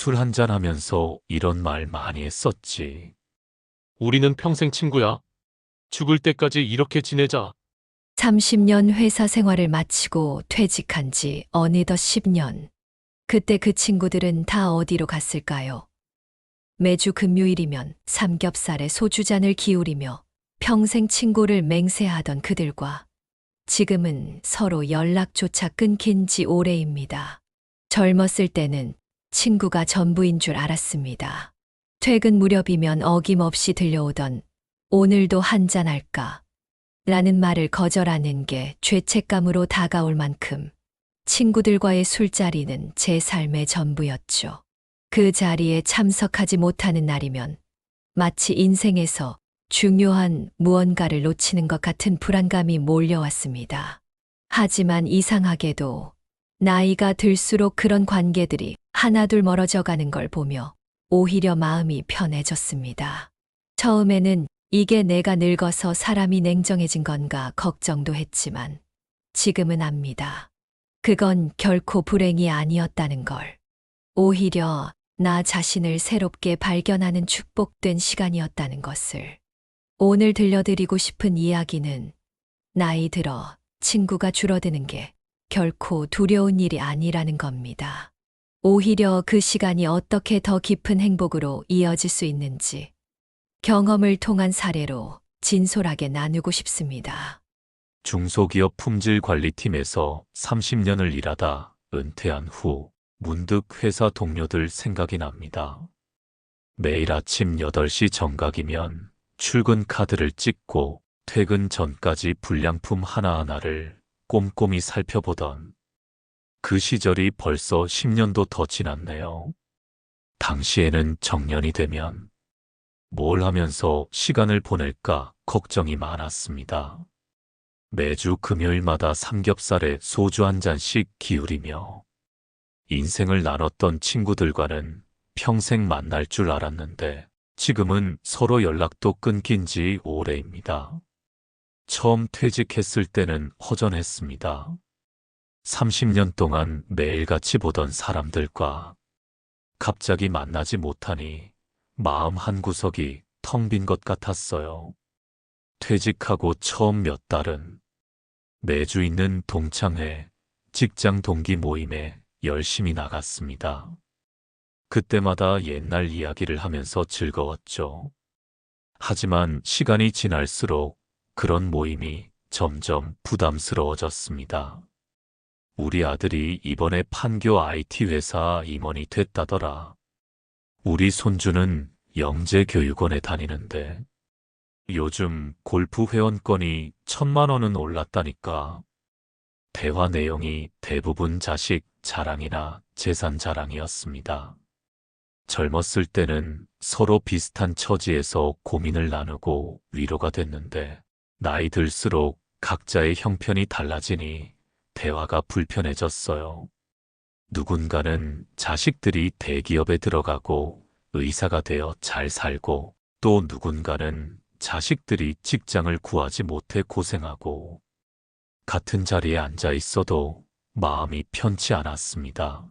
술 한잔 하면서 이런 말 많이 했었지. 우리는 평생 친구야. 죽을 때까지 이렇게 지내자. 30년 회사 생활을 마치고 퇴직한 지 어느덧 10년. 그때 그 친구들은 다 어디로 갔을까요? 매주 금요일이면 삼겹살에 소주잔을 기울이며 평생 친구를 맹세하던 그들과 지금은 서로 연락조차 끊긴 지 오래입니다. 젊었을 때는 친구가 전부인 줄 알았습니다. 퇴근 무렵이면 어김없이 들려오던 오늘도 한잔할까? 라는 말을 거절하는 게 죄책감으로 다가올 만큼 친구들과의 술자리는 제 삶의 전부였죠. 그 자리에 참석하지 못하는 날이면 마치 인생에서 중요한 무언가를 놓치는 것 같은 불안감이 몰려왔습니다. 하지만 이상하게도 나이가 들수록 그런 관계들이 하나둘 멀어져 가는 걸 보며 오히려 마음이 편해졌습니다. 처음에는 이게 내가 늙어서 사람이 냉정해진 건가 걱정도 했지만 지금은 압니다. 그건 결코 불행이 아니었다는 걸. 오히려 나 자신을 새롭게 발견하는 축복된 시간이었다는 것을. 오늘 들려드리고 싶은 이야기는 나이 들어 친구가 줄어드는 게 결코 두려운 일이 아니라는 겁니다. 오히려 그 시간이 어떻게 더 깊은 행복으로 이어질 수 있는지 경험을 통한 사례로 진솔하게 나누고 싶습니다. 중소기업 품질관리팀에서 30년을 일하다 은퇴한 후 문득 회사 동료들 생각이 납니다. 매일 아침 8시 정각이면 출근 카드를 찍고 퇴근 전까지 불량품 하나하나를 꼼꼼히 살펴보던 그 시절이 벌써 10년도 더 지났네요. 당시에는 정년이 되면 뭘 하면서 시간을 보낼까 걱정이 많았습니다. 매주 금요일마다 삼겹살에 소주 한 잔씩 기울이며 인생을 나눴던 친구들과는 평생 만날 줄 알았는데 지금은 서로 연락도 끊긴 지 오래입니다. 처음 퇴직했을 때는 허전했습니다. 30년 동안 매일같이 보던 사람들과 갑자기 만나지 못하니 마음 한구석이 텅 빈 것 같았어요. 퇴직하고 처음 몇 달은 매주 있는 동창회, 직장 동기 모임에 열심히 나갔습니다. 그때마다 옛날 이야기를 하면서 즐거웠죠. 하지만 시간이 지날수록 그런 모임이 점점 부담스러워졌습니다. 우리 아들이 이번에 판교 IT 회사 임원이 됐다더라. 우리 손주는 영재교육원에 다니는데 요즘 골프 회원권이 1,000만 원은 올랐다니까. 대화 내용이 대부분 자식 자랑이나 재산 자랑이었습니다. 젊었을 때는 서로 비슷한 처지에서 고민을 나누고 위로가 됐는데 나이 들수록 각자의 형편이 달라지니 대화가 불편해졌어요. 누군가는 자식들이 대기업에 들어가고 의사가 되어 잘 살고 또 누군가는 자식들이 직장을 구하지 못해 고생하고 같은 자리에 앉아 있어도 마음이 편치 않았습니다.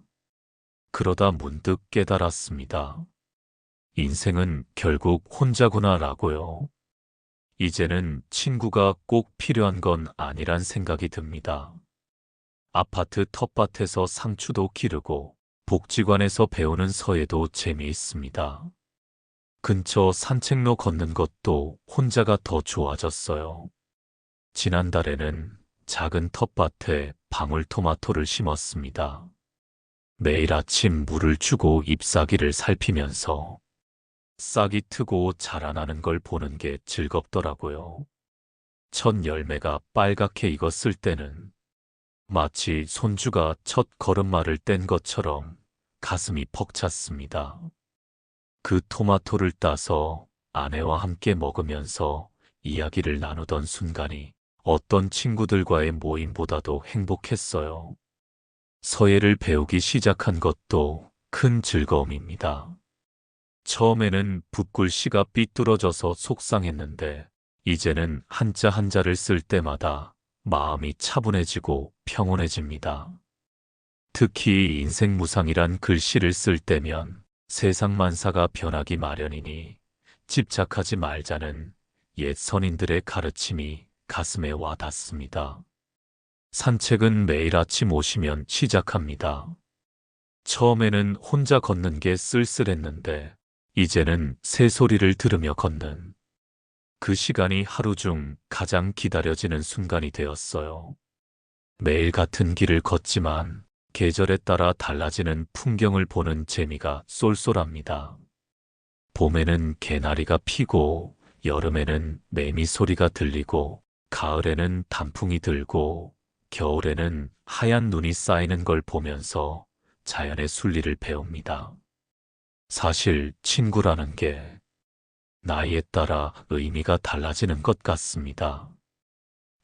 그러다 문득 깨달았습니다. 인생은 결국 혼자구나라고요. 이제는 친구가 꼭 필요한 건 아니란 생각이 듭니다. 아파트 텃밭에서 상추도 기르고 복지관에서 배우는 서예도 재미있습니다. 근처 산책로 걷는 것도 혼자가 더 좋아졌어요. 지난달에는 작은 텃밭에 방울토마토를 심었습니다. 매일 아침 물을 주고 잎사귀를 살피면서 싹이 트고 자라나는 걸 보는 게 즐겁더라고요. 첫 열매가 빨갛게 익었을 때는 마치 손주가 첫 걸음마를 뗀 것처럼 가슴이 벅찼습니다. 그 토마토를 따서 아내와 함께 먹으면서 이야기를 나누던 순간이 어떤 친구들과의 모임보다도 행복했어요. 서예를 배우기 시작한 것도 큰 즐거움입니다. 처음에는 붓글씨가 삐뚤어져서 속상했는데 이제는 한자 한자를 쓸 때마다 마음이 차분해지고 평온해집니다. 특히 인생무상이란 글씨를 쓸 때면 세상 만사가 변하기 마련이니 집착하지 말자는 옛 선인들의 가르침이 가슴에 와 닿습니다. 산책은 매일 아침 오시면 시작합니다. 처음에는 혼자 걷는 게 쓸쓸했는데 이제는 새소리를 들으며 걷는 그 시간이 하루 중 가장 기다려지는 순간이 되었어요. 매일 같은 길을 걷지만 계절에 따라 달라지는 풍경을 보는 재미가 쏠쏠합니다. 봄에는 개나리가 피고 여름에는 매미 소리가 들리고 가을에는 단풍이 들고 겨울에는 하얀 눈이 쌓이는 걸 보면서 자연의 순리를 배웁니다. 사실 친구라는 게 나이에 따라 의미가 달라지는 것 같습니다.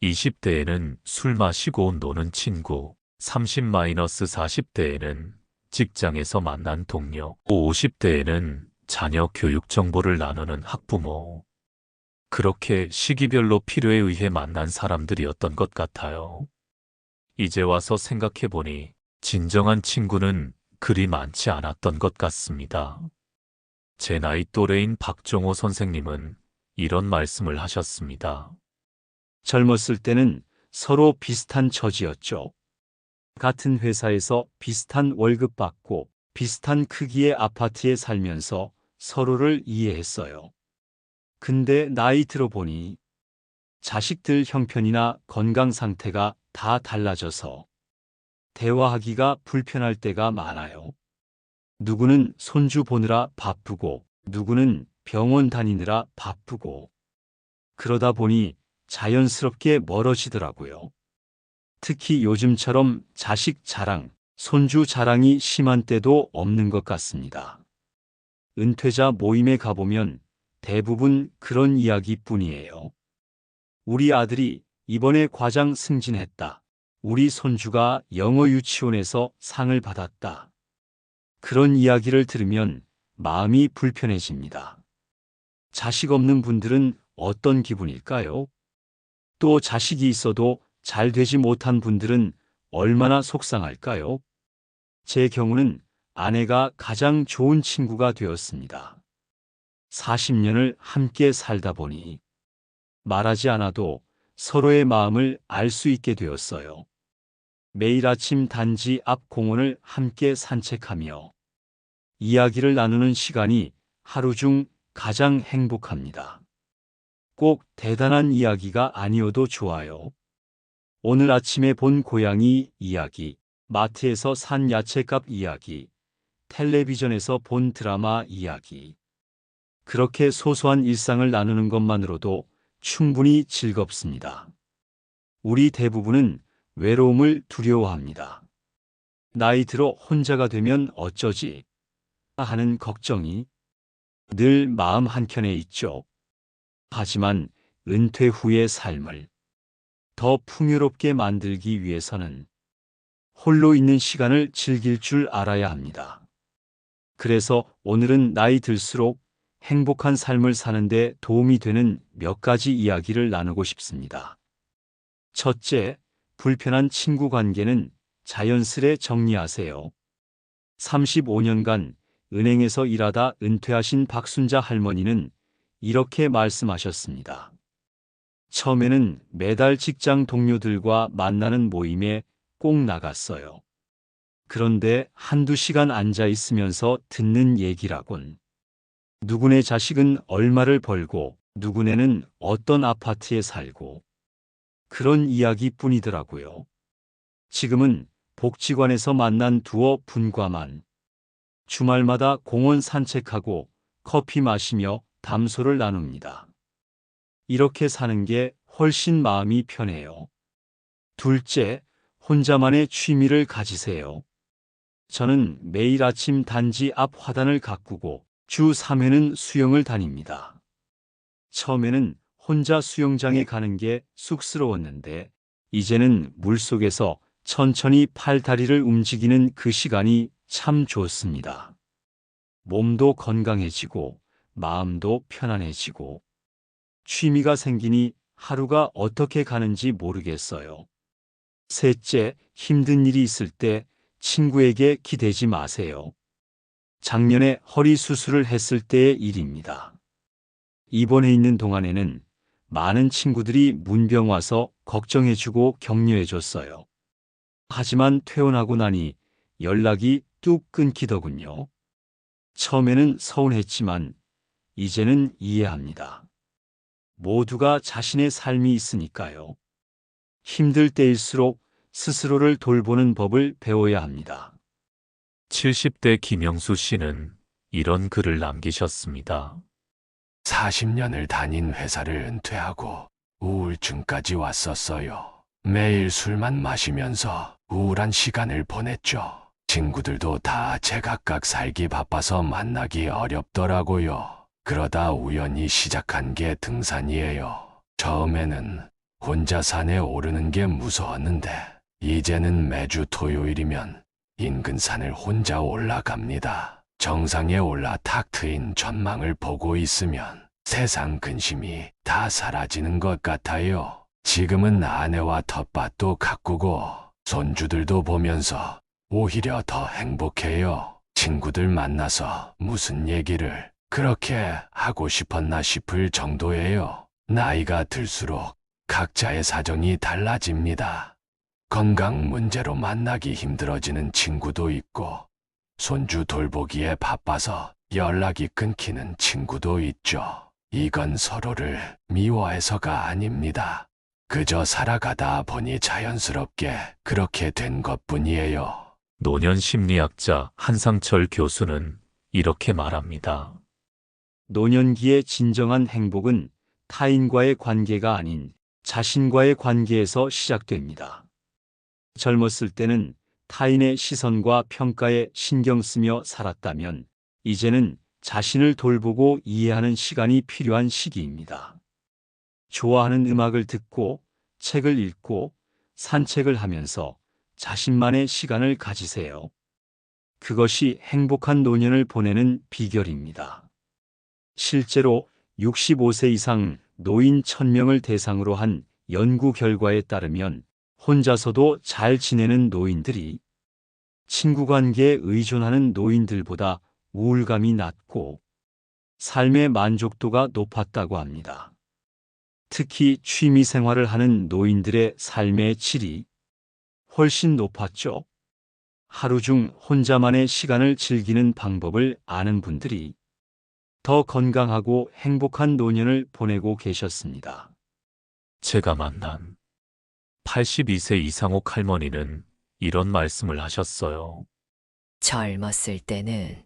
20대에는 술 마시고 노는 친구, 30-40대에는 직장에서 만난 동료, 50대에는 자녀 교육 정보를 나누는 학부모. 그렇게 시기별로 필요에 의해 만난 사람들이었던 것 같아요. 이제 와서 생각해보니 진정한 친구는 그리 많지 않았던 것 같습니다. 제 나이 또래인 박종호 선생님은 이런 말씀을 하셨습니다. 젊었을 때는 서로 비슷한 처지였죠. 같은 회사에서 비슷한 월급 받고 비슷한 크기의 아파트에 살면서 서로를 이해했어요. 근데 나이 들어보니 자식들 형편이나 건강 상태가 다 달라져서 대화하기가 불편할 때가 많아요. 누구는 손주 보느라 바쁘고 누구는 병원 다니느라 바쁘고 그러다 보니 자연스럽게 멀어지더라고요. 특히 요즘처럼 자식 자랑, 손주 자랑이 심한 때도 없는 것 같습니다. 은퇴자 모임에 가보면 대부분 그런 이야기뿐이에요. 우리 아들이 이번에 과장 승진했다. 우리 손주가 영어 유치원에서 상을 받았다. 그런 이야기를 들으면 마음이 불편해집니다. 자식 없는 분들은 어떤 기분일까요? 또 자식이 있어도 잘 되지 못한 분들은 얼마나 속상할까요? 제 경우는 아내가 가장 좋은 친구가 되었습니다. 40년을 함께 살다 보니 말하지 않아도 서로의 마음을 알 수 있게 되었어요. 매일 아침 단지 앞 공원을 함께 산책하며 이야기를 나누는 시간이 하루 중 가장 행복합니다. 꼭 대단한 이야기가 아니어도 좋아요. 오늘 아침에 본 고양이 이야기, 마트에서 산 야채값 이야기, 텔레비전에서 본 드라마 이야기. 그렇게 소소한 일상을 나누는 것만으로도 충분히 즐겁습니다. 우리 대부분은 외로움을 두려워합니다. 나이 들어 혼자가 되면 어쩌지 하는 걱정이 늘 마음 한켠에 있죠. 하지만 은퇴 후의 삶을 더 풍요롭게 만들기 위해서는 홀로 있는 시간을 즐길 줄 알아야 합니다. 그래서 오늘은 나이 들수록 행복한 삶을 사는데 도움이 되는 몇 가지 이야기를 나누고 싶습니다. 첫째, 불편한 친구 관계는 자연스레 정리하세요. 35년간 은행에서 일하다 은퇴하신 박순자 할머니는 이렇게 말씀하셨습니다. 처음에는 매달 직장 동료들과 만나는 모임에 꼭 나갔어요. 그런데 한두 시간 앉아 있으면서 듣는 얘기라곤 누구네 자식은 얼마를 벌고 누구네는 어떤 아파트에 살고 그런 이야기뿐이더라고요. 지금은 복지관에서 만난 두어 분과만 주말마다 공원 산책하고 커피 마시며 담소를 나눕니다. 이렇게 사는 게 훨씬 마음이 편해요. 둘째, 혼자만의 취미를 가지세요. 저는 매일 아침 단지 앞 화단을 가꾸고 주 3회는 수영을 다닙니다. 처음에는 혼자 수영장에 가는 게 쑥스러웠는데 이제는 물속에서 천천히 팔 다리를 움직이는 그 시간이 참 좋습니다. 몸도 건강해지고 마음도 편안해지고 취미가 생기니 하루가 어떻게 가는지 모르겠어요. 셋째, 힘든 일이 있을 때 친구에게 기대지 마세요. 작년에 허리 수술을 했을 때의 일입니다. 입원해 있는 동안에는 많은 친구들이 문병 와서 걱정해주고 격려해줬어요. 하지만 퇴원하고 나니 연락이 뚝 끊기더군요. 처음에는 서운했지만 이제는 이해합니다. 모두가 자신의 삶이 있으니까요. 힘들 때일수록 스스로를 돌보는 법을 배워야 합니다. 70대 김영수 씨는 이런 글을 남기셨습니다. 40년을 다닌 회사를 은퇴하고 우울증까지 왔었어요. 매일 술만 마시면서 우울한 시간을 보냈죠. 친구들도 다 제각각 살기 바빠서 만나기 어렵더라고요. 그러다 우연히 시작한 게 등산이에요. 처음에는 혼자 산에 오르는 게 무서웠는데 이제는 매주 토요일이면 인근 산을 혼자 올라갑니다. 정상에 올라 탁 트인 전망을 보고 있으면 세상 근심이 다 사라지는 것 같아요. 지금은 아내와 텃밭도 가꾸고 손주들도 보면서 오히려 더 행복해요. 친구들 만나서 무슨 얘기를 그렇게 하고 싶었나 싶을 정도예요. 나이가 들수록 각자의 사정이 달라집니다. 건강 문제로 만나기 힘들어지는 친구도 있고, 손주 돌보기에 바빠서 연락이 끊기는 친구도 있죠. 이건 서로를 미워해서가 아닙니다. 그저 살아가다 보니 자연스럽게 그렇게 된 것뿐이에요. 노년 심리학자 한상철 교수는 이렇게 말합니다. 노년기의 진정한 행복은 타인과의 관계가 아닌 자신과의 관계에서 시작됩니다. 젊었을 때는 타인의 시선과 평가에 신경 쓰며 살았다면 이제는 자신을 돌보고 이해하는 시간이 필요한 시기입니다. 좋아하는 음악을 듣고 책을 읽고 산책을 하면서 자신만의 시간을 가지세요. 그것이 행복한 노년을 보내는 비결입니다. 실제로 65세 이상 노인 1000명을 대상으로 한 연구 결과에 따르면 혼자서도 잘 지내는 노인들이 친구 관계에 의존하는 노인들보다 우울감이 낮고 삶의 만족도가 높았다고 합니다. 특히 취미 생활을 하는 노인들의 삶의 질이 훨씬 높았죠. 하루 중 혼자만의 시간을 즐기는 방법을 아는 분들이 더 건강하고 행복한 노년을 보내고 계셨습니다. 제가 만난 82세 이상옥 할머니는 이런 말씀을 하셨어요. 젊었을 때는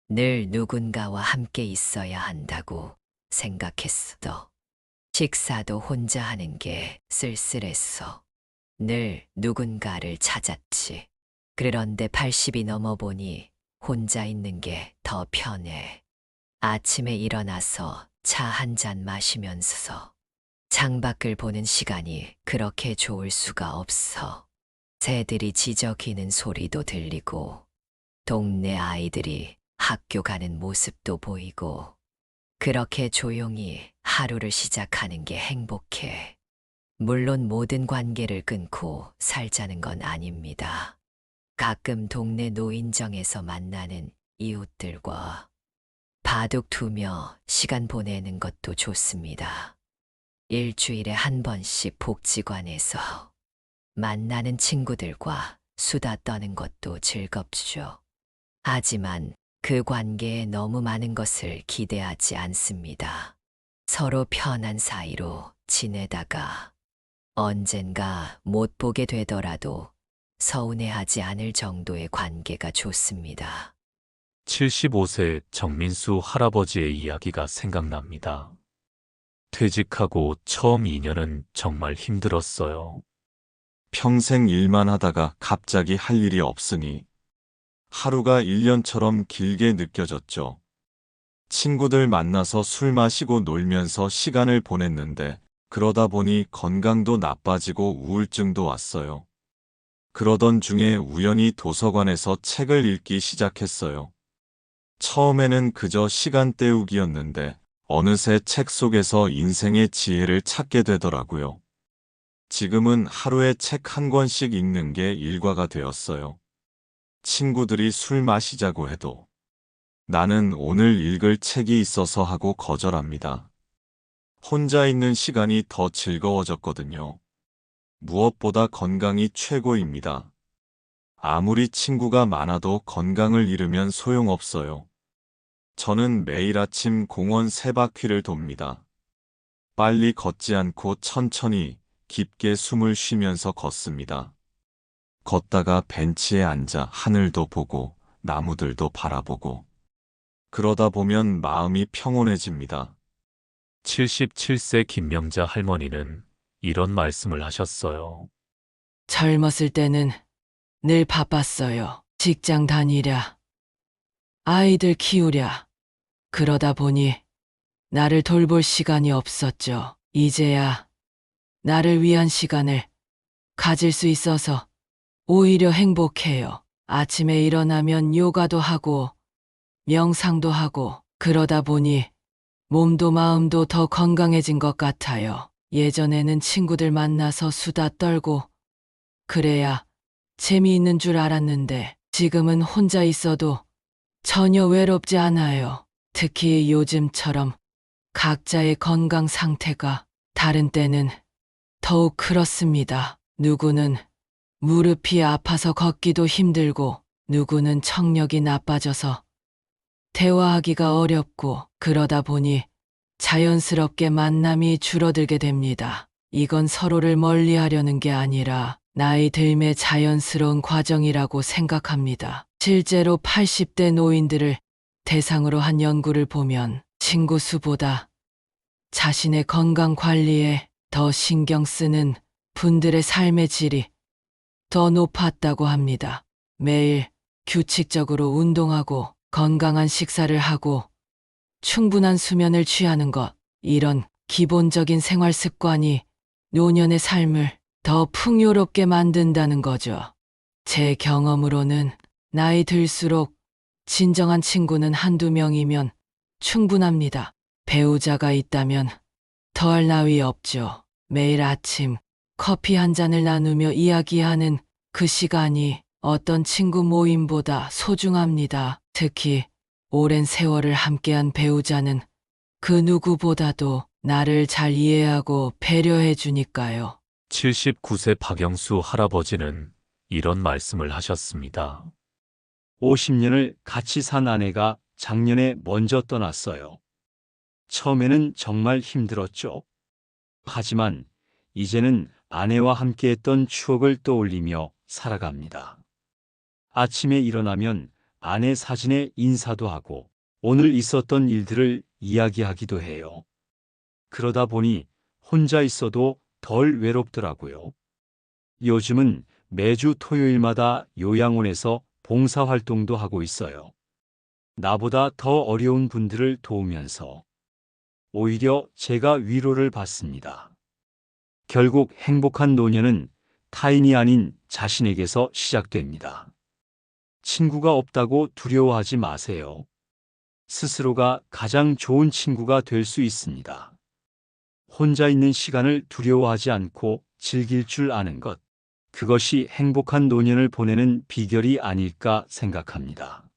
늘 누군가와 함께 있어야 한다고 생각했어. 식사도 혼자 하는 게 쓸쓸했어. 늘 누군가를 찾았지. 그런데 80이 넘어보니 혼자 있는 게 더 편해. 아침에 일어나서 차 한 잔 마시면서 창밖을 보는 시간이 그렇게 좋을 수가 없어. 새들이 지저귀는 소리도 들리고 동네 아이들이 학교 가는 모습도 보이고 그렇게 조용히 하루를 시작하는 게 행복해. 물론 모든 관계를 끊고 살자는 건 아닙니다. 가끔 동네 노인정에서 만나는 이웃들과 바둑 두며 시간 보내는 것도 좋습니다. 일주일에 한 번씩 복지관에서 만나는 친구들과 수다 떠는 것도 즐겁죠. 하지만 그 관계에 너무 많은 것을 기대하지 않습니다. 서로 편한 사이로 지내다가 언젠가 못 보게 되더라도 서운해하지 않을 정도의 관계가 좋습니다. 75세 정민수 할아버지의 이야기가 생각납니다. 퇴직하고 처음 2년은 정말 힘들었어요. 평생 일만 하다가 갑자기 할 일이 없으니 하루가 1년처럼 길게 느껴졌죠. 친구들 만나서 술 마시고 놀면서 시간을 보냈는데 그러다 보니 건강도 나빠지고 우울증도 왔어요. 그러던 중에 우연히 도서관에서 책을 읽기 시작했어요. 처음에는 그저 시간 때우기였는데 어느새 책 속에서 인생의 지혜를 찾게 되더라고요. 지금은 하루에 책 한 권씩 읽는 게 일과가 되었어요. 친구들이 술 마시자고 해도 나는 오늘 읽을 책이 있어서 하고 거절합니다. 혼자 있는 시간이 더 즐거워졌거든요. 무엇보다 건강이 최고입니다. 아무리 친구가 많아도 건강을 잃으면 소용없어요. 저는 매일 아침 공원 3바퀴를 돕니다. 빨리 걷지 않고 천천히 깊게 숨을 쉬면서 걷습니다. 걷다가 벤치에 앉아 하늘도 보고 나무들도 바라보고 그러다 보면 마음이 평온해집니다. 77세 김명자 할머니는 이런 말씀을 하셨어요. 젊었을 때는 늘 바빴어요. 직장 다니랴, 아이들 키우랴. 그러다 보니 나를 돌볼 시간이 없었죠. 이제야 나를 위한 시간을 가질 수 있어서 오히려 행복해요. 아침에 일어나면 요가도 하고 명상도 하고 그러다 보니 몸도 마음도 더 건강해진 것 같아요. 예전에는 친구들 만나서 수다 떨고 그래야 재미있는 줄 알았는데 지금은 혼자 있어도 전혀 외롭지 않아요. 특히 요즘처럼 각자의 건강 상태가 다른 때는 더욱 그렇습니다. 누구는 무릎이 아파서 걷기도 힘들고 누구는 청력이 나빠져서 대화하기가 어렵고 그러다 보니 자연스럽게 만남이 줄어들게 됩니다. 이건 서로를 멀리하려는 게 아니라 나이 들매 자연스러운 과정이라고 생각합니다. 실제로 80대 노인들을 대상으로 한 연구를 보면 친구 수보다 자신의 건강 관리에 더 신경 쓰는 분들의 삶의 질이 더 높았다고 합니다. 매일 규칙적으로 운동하고 건강한 식사를 하고 충분한 수면을 취하는 것, 이런 기본적인 생활 습관이 노년의 삶을 더 풍요롭게 만든다는 거죠. 제 경험으로는 나이 들수록 진정한 친구는 한두 명이면 충분합니다. 배우자가 있다면 더할 나위 없죠. 매일 아침 커피 한 잔을 나누며 이야기하는 그 시간이 어떤 친구 모임보다 소중합니다. 특히 오랜 세월을 함께한 배우자는 그 누구보다도 나를 잘 이해하고 배려해 주니까요. 79세 박영수 할아버지는 이런 말씀을 하셨습니다. 50년을 같이 산 아내가 작년에 먼저 떠났어요. 처음에는 정말 힘들었죠. 하지만 이제는 아내와 함께했던 추억을 떠올리며 살아갑니다. 아침에 일어나면 아내 사진에 인사도 하고 오늘 있었던 일들을 이야기하기도 해요. 그러다 보니 혼자 있어도 덜 외롭더라고요. 요즘은 매주 토요일마다 요양원에서 봉사활동도 하고 있어요. 나보다 더 어려운 분들을 도우면서 오히려 제가 위로를 받습니다. 결국 행복한 노년은 타인이 아닌 자신에게서 시작됩니다. 친구가 없다고 두려워하지 마세요. 스스로가 가장 좋은 친구가 될 수 있습니다. 혼자 있는 시간을 두려워하지 않고 즐길 줄 아는 것, 그것이 행복한 노년을 보내는 비결이 아닐까 생각합니다.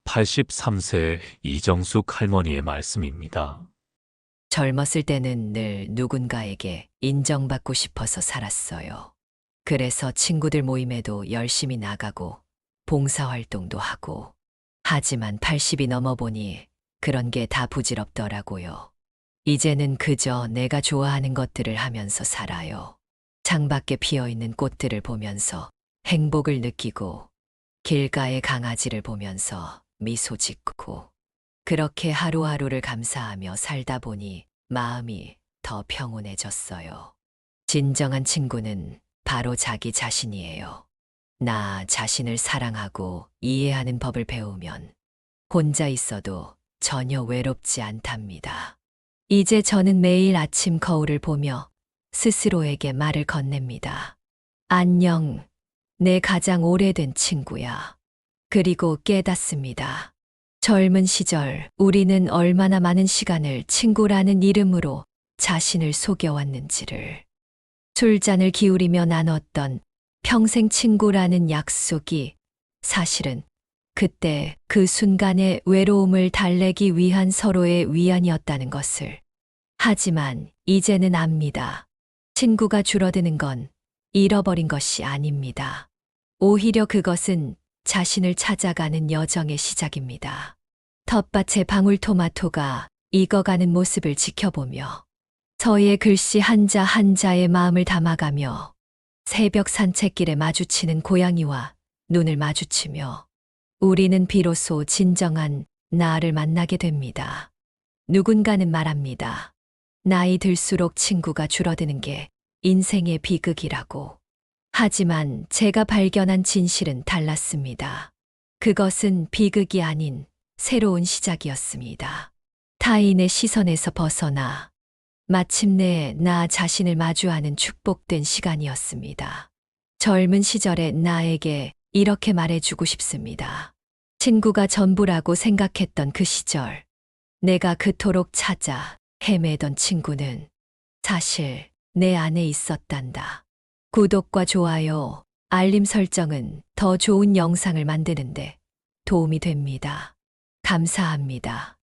83세 이정숙 할머니의 말씀입니다. 젊었을 때는 늘 누군가에게 인정받고 싶어서 살았어요. 그래서 친구들 모임에도 열심히 나가고 봉사활동도 하고. 하지만 80이 넘어보니 그런 게 다 부질없더라고요. 이제는 그저 내가 좋아하는 것들을 하면서 살아요. 창밖에 피어있는 꽃들을 보면서 행복을 느끼고 길가의 강아지를 보면서 미소 짓고 그렇게 하루하루를 감사하며 살다 보니 마음이 더 평온해졌어요. 진정한 친구는 바로 자기 자신이에요. 나 자신을 사랑하고 이해하는 법을 배우면 혼자 있어도 전혀 외롭지 않답니다. 이제 저는 매일 아침 거울을 보며 스스로에게 말을 건넵니다. 안녕, 내 가장 오래된 친구야. 그리고 깨닫습니다. 젊은 시절 우리는 얼마나 많은 시간을 친구라는 이름으로 자신을 속여왔는지를. 술잔을 기울이며 나눴던 평생 친구라는 약속이 사실은 그때 그 순간의 외로움을 달래기 위한 서로의 위안이었다는 것을. 하지만 이제는 압니다. 친구가 줄어드는 건 잃어버린 것이 아닙니다. 오히려 그것은 자신을 찾아가는 여정의 시작입니다. 텃밭의 방울토마토가 익어가는 모습을 지켜보며 저희의 글씨 한자 한자의 마음을 담아가며 새벽 산책길에 마주치는 고양이와 눈을 마주치며 우리는 비로소 진정한 나를 만나게 됩니다. 누군가는 말합니다. 나이 들수록 친구가 줄어드는 게 인생의 비극이라고. 하지만 제가 발견한 진실은 달랐습니다. 그것은 비극이 아닌 새로운 시작이었습니다. 타인의 시선에서 벗어나 마침내 나 자신을 마주하는 축복된 시간이었습니다. 젊은 시절의 나에게 이렇게 말해주고 싶습니다. 친구가 전부라고 생각했던 그 시절, 내가 그토록 찾아 헤매던 친구는 사실 내 안에 있었단다. 구독과 좋아요, 알림 설정은 더 좋은 영상을 만드는데 도움이 됩니다. 감사합니다.